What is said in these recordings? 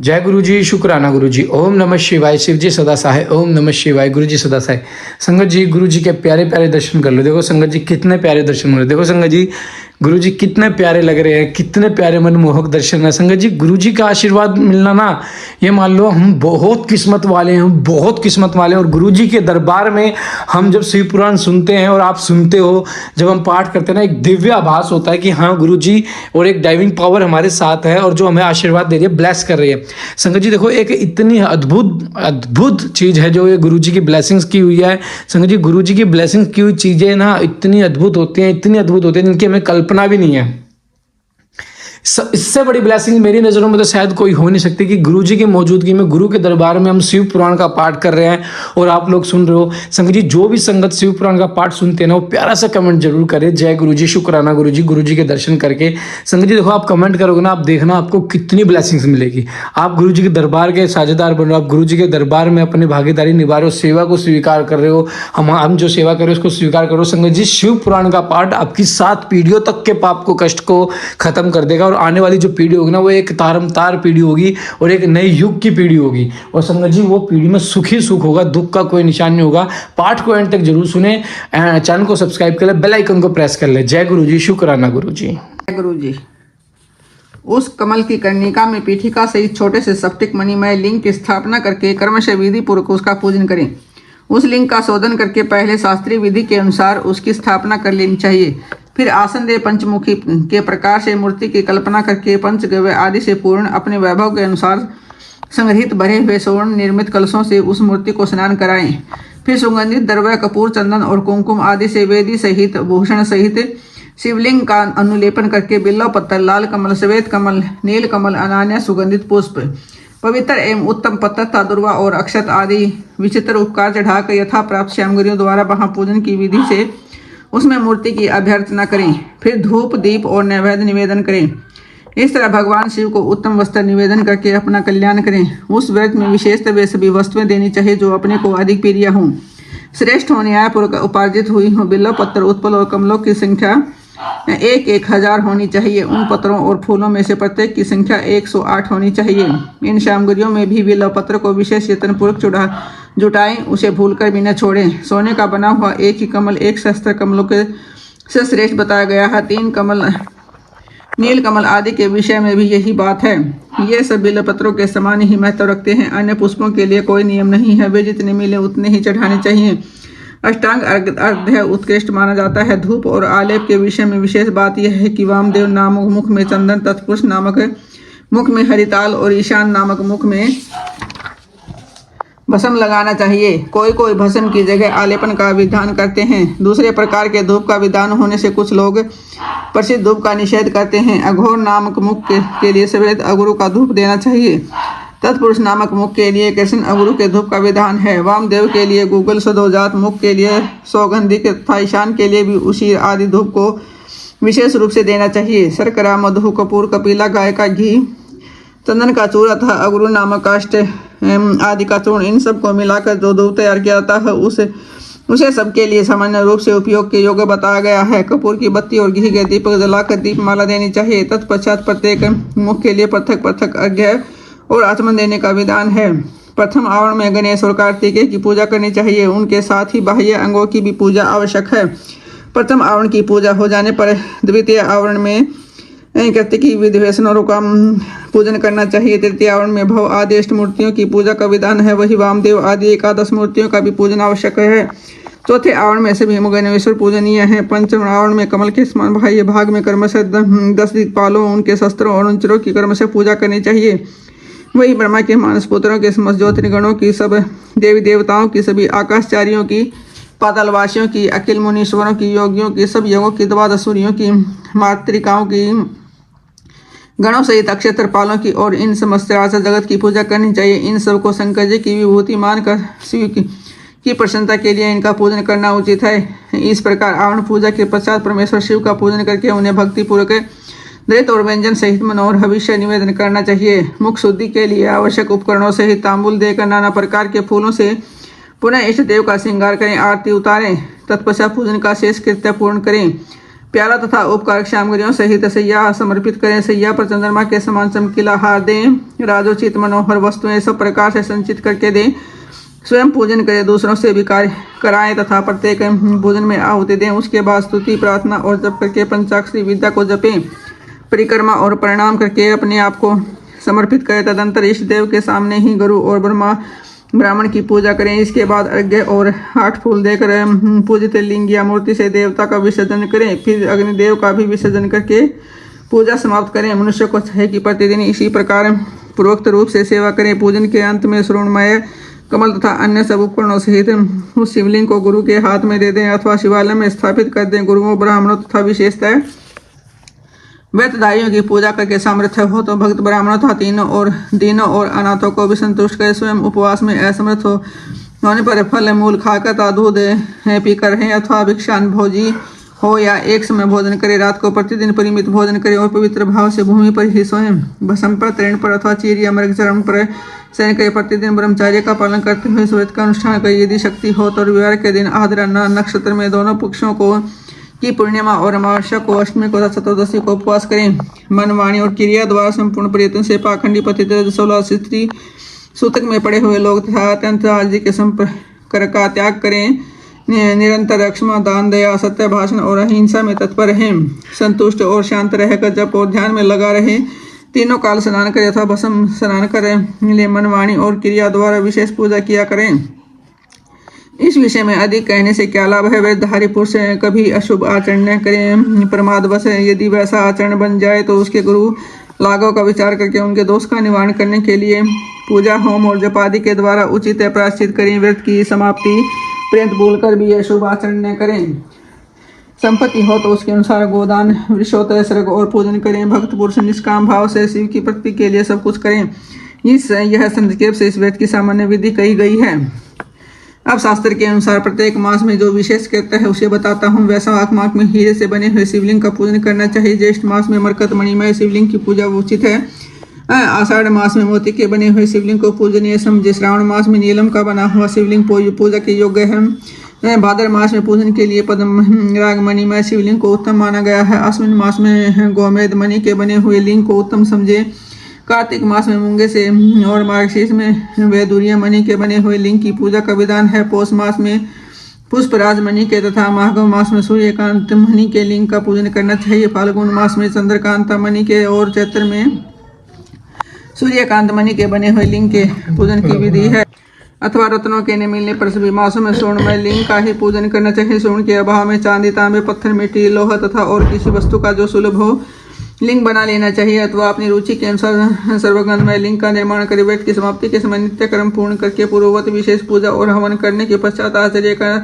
जय गुरु जी, शुक्राना गुरु जी। ओम नमः शिवाय। शिव जी सदा सहाय। ओम नमः शिवाय। गुरु जी सदा सहाय। संगत जी, गुरु जी के प्यारे प्यारे दर्शन कर लो। देखो संगत जी कितने प्यारे दर्शन हो रहे। देखो संगत जी, गुरु जी कितने प्यारे लग रहे हैं, कितने प्यारे मनमोहक दर्शन है। संगत जी, गुरु जी का आशीर्वाद मिलना ना, ये मान लो हम बहुत किस्मत वाले हैं, हम बहुत किस्मत वाले हैं। और गुरु जी के दरबार में हम जब शिव पुराण सुनते हैं और आप सुनते हो, जब हम पाठ करते हैं ना, एक दिव्य आभास होता है कि हाँ गुरु जी और एक डाइविंग पावर हमारे साथ है और जो हमें आशीर्वाद दे रही है, ब्लेस कर रही है। संगत जी देखो, एक इतनी अद्भुत अद्भुत चीज है जो ये गुरु जी की ब्लेसिंग्स की हुई है। संगत जी, गुरु जी की ब्लेसिंग्स की हुई चीजें ना इतनी अद्भुत होती हैं, इतनी अद्भुत होती हैं, जिनकी हमें कल्पना भी नहीं है। इससे बड़ी ब्लेसिंग मेरी नज़रों में तो शायद कोई हो नहीं सकती कि गुरु जी की मौजूदगी में, गुरु के दरबार में हम शिव पुराण का पाठ कर रहे हैं और आप लोग सुन रहे हो। संगत जी, जो भी संगत शिव पुराण का पाठ सुनते हैं ना, वो प्यारा सा कमेंट जरूर करें, जय गुरु जी, शुक्राना गुरु जी। गुरु जी के दर्शन करके संगत जी देखो, आप कमेंट करोगे ना, आप देखना आपको कितनी ब्लेसिंग्स मिलेगी। आप गुरु जी के दरबार के साझेदार बन रहे हो, आप गुरु जी के दरबार में अपनी भागीदारी निभा रहे हो, सेवा को स्वीकार कर रहे हो। हम जो सेवा कर रहे हो उसको स्वीकार करो। संगत जी, शिव पुराण का पाठ आपकी 7 पीढ़ियों तक के पाप को, कष्ट को खत्म कर देगा। और आने वाली जो पीढ़ी होगी ना, वो एक तारमतार पीढ़ी होगी और एक नए युग की पीढ़ी होगी। और संगत जी, वो पीढ़ी में सुख ही सुख होगा, दुख का कोई निशान नहीं होगा। पाठ को एंड तक जरूर सुने, चैनल को सब्सक्राइब कर ले, बेल आइकन को प्रेस कर ले। जय गुरु जी, शुक्राना गुरु जी। जय गुरु जी। उस कमल की कर्णिका में पीठिका सहित छोटे से सप्टिक मणिमय लिंग की स्थापना करके क्रमशः विधि पूर्वक उसका पूजन करें। उस लिंग का शोधन करके पहले शास्त्रीय विधि के अनुसार उसकी स्थापना कर लेनी चाहिए। फिर आसन दे पंचमुखी के प्रकार से मूर्ति की कल्पना करके पंचगव्य आदि से पूर्ण अपने वैभव के अनुसार संग्रहित भरे हुए स्वर्ण निर्मित कलशों से उस मूर्ति को स्नान कराएं। फिर सुगंधित द्रव्य, कपूर, चंदन और कुमकुम आदि से वेदी सहित, भूषण सहित शिवलिंग का अनुलेपन करके बिल्व पत्थर, लाल कमल, श्वेत कमल, नील कमल, अनान्य सुगंधित पुष्प, पवित्र एवं उत्तम पत्थर तथा दुर्वा और अक्षत आदि विचित्र उपकार चढ़ाकर यथा प्राप्त श्यामगिरियों द्वारा महापूजन की विधि से उसमें मूर्ति की अभ्यर्थना करें। फिर धूप, दीप और नैवेद्य निवेदन करें। इस तरह भगवान शिव को उत्तम वस्त्र निवेदन करके अपना कल्याण करें। उस व्रत में विशेषतः वे सभी वस्तुएं देनी चाहिए जो अपने को अधिक प्रिय हों, श्रेष्ठ हो, न्यायपूर्वक उपार्जित हुई हो। बिल्व पत्र, उत्पल और कमलों की संख्या 1,000 होनी चाहिए। उन पत्रों और फूलों में से प्रत्येक की संख्या 108 होनी चाहिए। इन श्यामगिरियों में भी बिल्व पत्र को विशेष यत्नपूर्वक जुटाएं, उसे भूलकर भी न छोड़ें। सोने का बना हुआ एक ही कमल एक सहस्त्र कमलों के से श्रेष्ठ बताया गया है। 3 कमल, नील कमल आदि के विषय में भी यही बात है। ये सब बिल्व पत्रों के समान ही महत्व रखते हैं। अन्य पुष्पों के लिए कोई नियम नहीं है, वे जितने मिले उतने ही चढ़ाने चाहिए। अष्टांग अर्घ्य उत्कृष्ट माना जाता है। धूप और आलेप के विषय में विशेष बात यह है कि वामदेव नामक मुख में चंदन, तत्पुरुष नामक मुख में हरिताल और ईशान नामक मुख में भस्म लगाना चाहिए। कोई कोई भस्म की जगह आलेपन का विधान करते हैं। दूसरे प्रकार के धूप का विधान होने से कुछ लोग प्रसिद्ध धूप का निषेध करते हैं। अघोर नामक मुख के लिए सफेद अगुरु का धूप देना चाहिए। तत्पुरुष नामक मुख के लिए कृष्ण अगुरु के धूप का विधान है। वामदेव के लिए गूगल सदोजात, मुख के लिए सौगंधिक तथा ईशान के लिए भी उसी आदि धूप को विशेष रूप से देना चाहिए। शर्करा, मधु, कपूर, कपिला, गाय का घी, चंदन का चूरा तथा अगुरु नामक काष्ठ आदि का चूर्ण, इन सब को मिलाकर जो धूप तैयार किया जाता है उसे सबके लिए सामान्य रूप से उपयोग के योग्य बताया गया है। कपूर की बत्ती और घी के दीपक जलाकर दीपमाला देनी चाहिए। तत्पश्चात प्रत्येक मुख के लिए पृथक पृथक अर्घ्य और आचमन देने का विधान है। प्रथम आवरण में गणेश और कार्तिकेय की पूजा करनी चाहिए। उनके साथ ही बाह्य अंगों की भी पूजा आवश्यक है। प्रथम आवरण की पूजा हो जाने पर द्वितीय आवरण में कार्तिकी विधिवैष्णवों का पूजन करना चाहिए। तृतीय आवरण में भव आदि अष्ट मूर्तियों की पूजा का विधान है। वही वामदेव आदि 11 मूर्तियों का भी पूजन आवश्यक है। चौथे आवरण में सभी गणेश्वर पूजनीय है। पंचम आवरण में कमल के समान बाह्य भाग में क्रमशः 10 दिक्पालों, उनके शस्त्रों और अनुचरों की क्रमशः पूजा करनी चाहिए। वही ब्रह्मा के मानस पुत्रों के समस्त ज्योतिर्गणों की, सब देवी देवताओं की, सभी आकाशचारियों की, पातालवासियों की, अखिल मुनीश्वरों की, योगियों की, सब योगों की, 12 सूर्यों की, मातृकाओं की, गणों सहित अक्षत्रपालों की और इन समस्त राजा जगत की पूजा करनी चाहिए। इन सब को शंकर जी की विभूति मानकर शिव की प्रसन्नता के लिए इनका पूजन करना उचित है। इस प्रकार आवरण पूजा के पश्चात परमेश्वर शिव का पूजन करके उन्हें भक्तिपूर्वक नृत्य और व्यंजन सहित मनोहर हविष्य निवेदन करना चाहिए। मुख शुद्धि के लिए आवश्यक उपकरणों सहित तांबूल देकर नाना प्रकार के फूलों से पुनः इष्ट देव का श्रृंगार करें, आरती उतारें। तत्पश्चात पूजन का शेष कृत्य पूर्ण करें। प्याला तथा उपकारक सामग्रियों सहित सैया समर्पित करें। सैया पर चंद्रमा के समान चमकीला हार दें। राजोचित मनोहर वस्तुएं सब प्रकार से संचित करके दें। स्वयं पूजन करें, दूसरों से भी कार्य कराएं तथा प्रत्येक पूजन में आहुति दें। उसके बाद स्तुति, प्रार्थना और जप करके पंचाक्षरी विद्या को जपें। परिक्रमा और प्रणाम करके अपने आप को समर्पित करें। तदंतर इष्ट देव के सामने ही गुरु और ब्राह्मण की पूजा करें। इसके बाद अर्घ्य और 8 फूल देकर पूजित लिंग या मूर्ति से देवता का विसर्जन करें। फिर अग्निदेव का भी विसर्जन करके पूजा समाप्त करें। मनुष्य को चाहिए कि प्रतिदिन इसी प्रकार पूर्वोक्त रूप से सेवा करें। पूजन के अंत में श्रोणमय कमल तथा अन्य सब उपकरणों सहित उस शिवलिंग को गुरु के हाथ में दे दें अथवा शिवालय में स्थापित कर दें। गुरुओं, ब्राह्मणों तथा विशेषतः व्रतधारियों की पूजा करके सामर्थ्य हो तो भक्त ब्राह्मणों तथा दीनों और अनाथों को भी संतुष्ट करे। स्वयं उपवास में असमर्थ होने पर फल मूल खाकर तथा दूध पीकर रहें अथवा भिक्षान भोजी हो या एक समय भोजन करे। रात को प्रतिदिन परिमित भोजन करे और पवित्र भाव से भूमि पर ही सोएं। भस्म पर, तृण पर अथवा चीर या मृग चरण पर शयन करे। प्रतिदिन ब्रह्मचार्य का पालन करते हुए व्रत का अनुष्ठान करे। यदि शक्ति हो तो रविवार के दिन आद्रा नक्षत्र में दोनों पक्षों को की पूर्णिमा और अमावस्या को, अष्टमी को तथा चतुर्दशी को उपवास करें। मन, वाणी और क्रिया द्वारा संपूर्ण प्रयत्न से पाखंडी पतित 16 स्त्री सूतक में पड़े हुए लोग तथा अत्यंत आजी के संपर्क का त्याग करें। निरंतर क्षमा, दान, दया, सत्य भाषण और अहिंसा में तत्पर रहें। संतुष्ट और शांत रहकर जप और ध्यान में लगा रहे। तीनों काल स्नान करें अथवा भस्म स्नान करें। मन, वाणी और क्रिया द्वारा विशेष पूजा किया करें। इस विषय में अधिक कहने से क्या लाभ है। व्रतधारी पुरुष कभी अशुभ आचरण न करें। प्रमादवश यदि वैसा आचरण बन जाए तो उसके गुरु लागों का विचार करके उनके दोष का निवारण करने के लिए पूजा, होम और जप आदि के द्वारा उचित प्रायश्चित करें। व्रत की समाप्ति पर्यंत भूलकर भी अशुभ आचरण न करें। संपत्ति हो तो उसके अनुसार गोदान, वृषोत्तर, सर्ग और पूजन करें। भक्त पुरुष निष्काम भाव से शिव की प्राप्ति के लिए सब कुछ करें। यह संक्षेप से इस व्रत की सामान्य विधि कही गई है। अब शास्त्र के अनुसार प्रत्येक मास में जो विशेष करता है उसे बताता हूँ। वैशाख मास में हीरे से बने हुए शिवलिंग का पूजन करना चाहिए। ज्येष्ठ मास में मरकत मणिमय शिवलिंग की पूजा उचित है। आषाढ़ मास में मोती के बने हुए शिवलिंग को पूजनीय समझे। श्रावण मास में नीलम का बना हुआ शिवलिंग पूजा के योग्य है। भाद्र मास में पूजन के लिए पद्म राग मणिमय शिवलिंग को उत्तम माना गया है। आश्विन मास में गोमेद मणि के बने हुए लिंग को उत्तम समझे। कार्तिक मास में मूंगे से और मार्गशीर्ष में वैदुर्य मणि के बने हुए लिंग की पूजा का विधान है। पौष मास में पुष्पराज मणि के तथा माघ मास में सूर्यकांत मणि के लिंग का पूजन करना चाहिए। फाल्गुन मास में चंद्रकांता मणि के और चैत्र में सूर्यकांत मणि के बने हुए लिंग के पूजन की विधि है। अथवा रत्नों के न मिलने पर सभी मासों में स्वर्णमय लिंग का ही पूजन करना चाहिए। स्वर्ण के अभाव में चांदी, तांबे, पत्थर, मिट्टी, लोहा तथा और किसी वस्तु का जो सुलभ हो लिंग बना लेना चाहिए अथवा अपनी रुचि के अनुसार सर्वगंधमय लिंग का निर्माण करे। व्रत की समाप्ति के समय नित्य कर्म पूर्ण करके पूर्ववत विशेष पूजा और हवन करने के पश्चात आचार्य का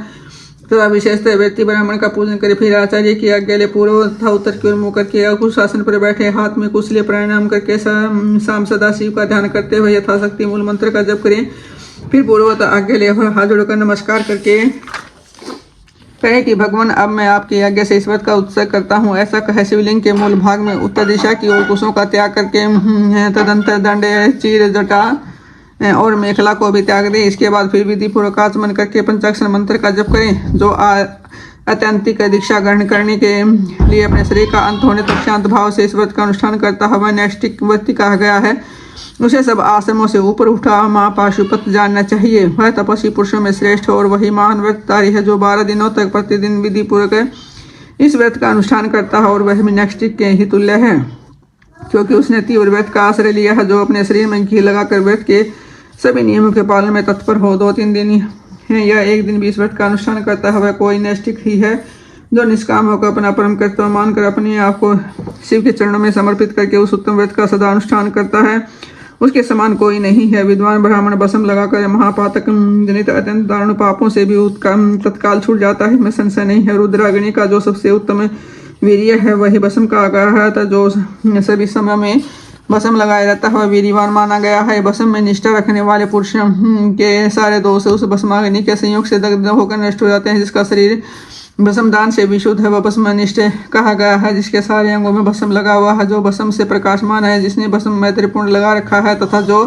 तथा विशेषतः व्यक्ति ब्राह्मण का पूजन करे। फिर आचार्य की आज्ञा ले पूर्व तथा उत्तर की ओर मुँह करके अंकुश आसन पर बैठे हाथ में कुशले प्राणायाम करके शाम सदा शिव का ध्यान करते हुए यथाशक्ति मूल मंत्र का जप करें। फिर पूर्ववत आज्ञा ले हाथ जोड़कर नमस्कार करके कहे कि भगवान अब मैं आपकी आज्ञा से इस व्रत का उत्सव करता हूँ। ऐसा कहे शिवलिंग के मूल भाग में उत्तर दिशा की ओर कुशों का त्याग करके तदंतर दंड, चीर, जटा और मेखला को भी त्याग दें। इसके बाद फिर विधि पूर्वक आचमन करके पंचाक्षर मंत्र का जप करें। जो अत्यंतिक दीक्षा ग्रहण करने के लिए अपने शरीर का अंत होने तक शांत भाव से इस व्रत का अनुष्ठान करता हुआ नैष्ठिक व्रती कहा गया है। उसे सब आश्रमों से ऊपर उठा माँ पाशुपत जानना चाहिए। वह तपस्वी पुरुषों में श्रेष्ठ और वही महान व्रतधारी है जो 12 दिनों तक प्रतिदिन विधि पूर्वक इस व्रत का अनुष्ठान करता है और वह भी नैष्ठिक के ही तुल्य है, क्योंकि उसने तीव्र व्रत का आश्रय लिया है। जो अपने शरीर में घी लगाकर व्रत के सभी नियमों के पालन में तत्पर हो, 2-3 दिन या 1 दिन भी इस व्रत का अनुष्ठान करता है, वह कोई नैष्ठिक ही है। जो निष्काम होकर अपना परम कर्तव्य मानकर अपने आप को शिव के चरणों में समर्पित करके उस उत्तम व्रत का सदा अनुष्ठान करता है, उसके समान कोई नहीं है। विद्वान ब्राह्मण भस्म लगाकर महापातक जनित अत्यंत दारुण पापों से भी तत्काल छूट जाता है, इसमें संशय नहीं है। रुद्राग्नि का जो सबसे उत्तम वीर्य है वही भस्म का आग्रह था। जो सभी समय में भस्म लगाया जाता है वह वीर्यवान माना गया है। भस्म में निष्ठा रखने वाले पुरुष के सारे दोष उस भस्माग्नि के संयोग से दग्ध होकर नष्ट हो जाते हैं। जिसका शरीर भस्म दान से विशुद्ध है वह भस्मनिष्ठ कहा गया है। जिसके सारे अंगों में भस्म लगा हुआ है, जो भस्म से प्रकाशमान है, जिसने भस्म मैत्रीपूर्ण लगा रखा है तथा जो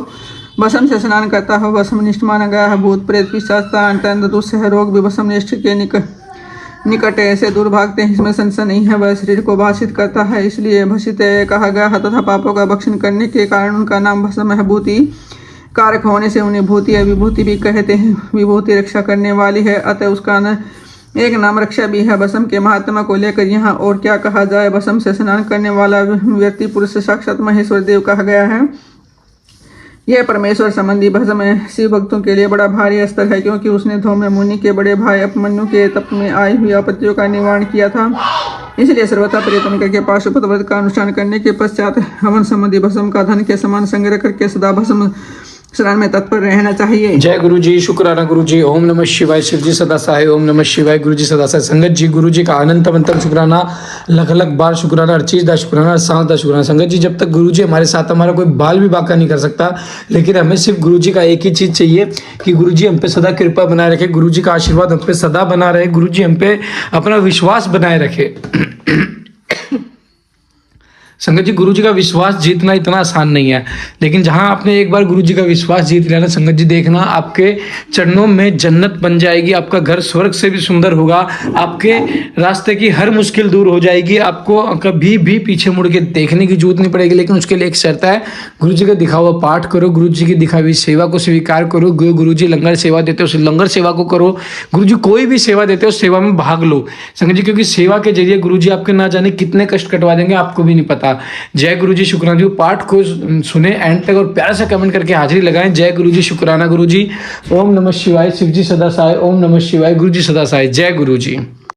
भस्म से स्नान करता है भस्मनिष्ठ माना गया है। भूत प्रेत पिशाच अत्यंत दुस्सह रोग भी भस्मनिष्ठ के निकट ऐसे दूर भागते हैं, इसमें संशय नहीं है। वह शरीर को भाषित करता है, इसलिए भसित कहा गया है तथा पापों का भक्षण करने के कारण उनका नाम भस्म है। भूति कारक होने से उन्हें भूति या विभूति भी कहते हैं। विभूति रक्षा करने वाली है, अतः उसका एक नाम रक्षा भी है। भस्म के महात्मा को लेकर यहाँ और क्या कहा जाए। भस्म से स्नान करने वाला व्यक्ति पुरुष साक्षात महेश्वर देव कहा गया है। यह परमेश्वर संबंधी भस्म शिव भक्तों के लिए बड़ा भारी अस्त्र है, क्योंकि उसने धौम्य मुनि के बड़े भाई उपमन्यु के तप में आई हुई आपत्तियों का निवारण किया था। इसलिए सर्वथा प्रयत्न करके पाशुपत व्रत का अनुष्ठान करने के पश्चात हवन संबंधी भस्म का धन के समान संग्रह करके सदा भस्म स्नान में तत्पर रहना चाहिए। जय गुरु जी, शुक्राना गुरु जी। ओम नमः शिवाय। शिव जी सदा सहाय। ओम नमः शिवाय। गुरु जी सदा सहाय। संगत जी, गुरु जी का अनंत अनंत शुक्राना, लख लख बार शुक्राना, 28 शुक्राना, 7 शुक्राना। संगत जी, जब तक गुरु जी हमारे साथ, हमारा कोई बाल भी बांका नहीं कर सकता, लेकिन हमें सिर्फ गुरु जी का एक ही चीज चाहिए कि गुरु जी हम पे सदा कृपा बनाए रखे, गुरु जी का आशीर्वाद हम पे सदा बना रहे, गुरु जी हम पे अपना विश्वास बनाए रखे। संगत जी, गुरु जी का विश्वास जीतना इतना आसान नहीं है, लेकिन जहां आपने एक बार गुरु जी का विश्वास जीत लिया ना संगत जी, देखना आपके चरणों में जन्नत बन जाएगी, आपका घर स्वर्ग से भी सुंदर होगा, आपके रास्ते की हर मुश्किल दूर हो जाएगी, आपको कभी भी पीछे मुड़ के देखने की जरूरत नहीं पड़ेगी। लेकिन उसके लिए एक शर्त है, गुरु जी का दिखा हुआ पाठ करो, गुरु जी की दिखाई हुई सेवा को स्वीकार करो। गुरु जी लंगर सेवा देते हो, लंगर सेवा को करो। गुरु जी कोई भी सेवा देते हो, सेवा में भाग लो संगत जी, क्योंकि सेवा के जरिए गुरु जी आपके ना जाने कितने कष्ट कटवा देंगे, आपको भी नहीं पता। जय गुरु जी, शुक्राना जी। पाठ को सुने एंड तक और प्यार से कमेंट करके हाजिरी लगाएं। जय गुरु जी, शुक्राना गुरु जी। ओम नमः शिवाय। शिव जी सदा सहाय। ओम नमः शिवाय। गुरु जी सदा सहाय। जय गुरु जी।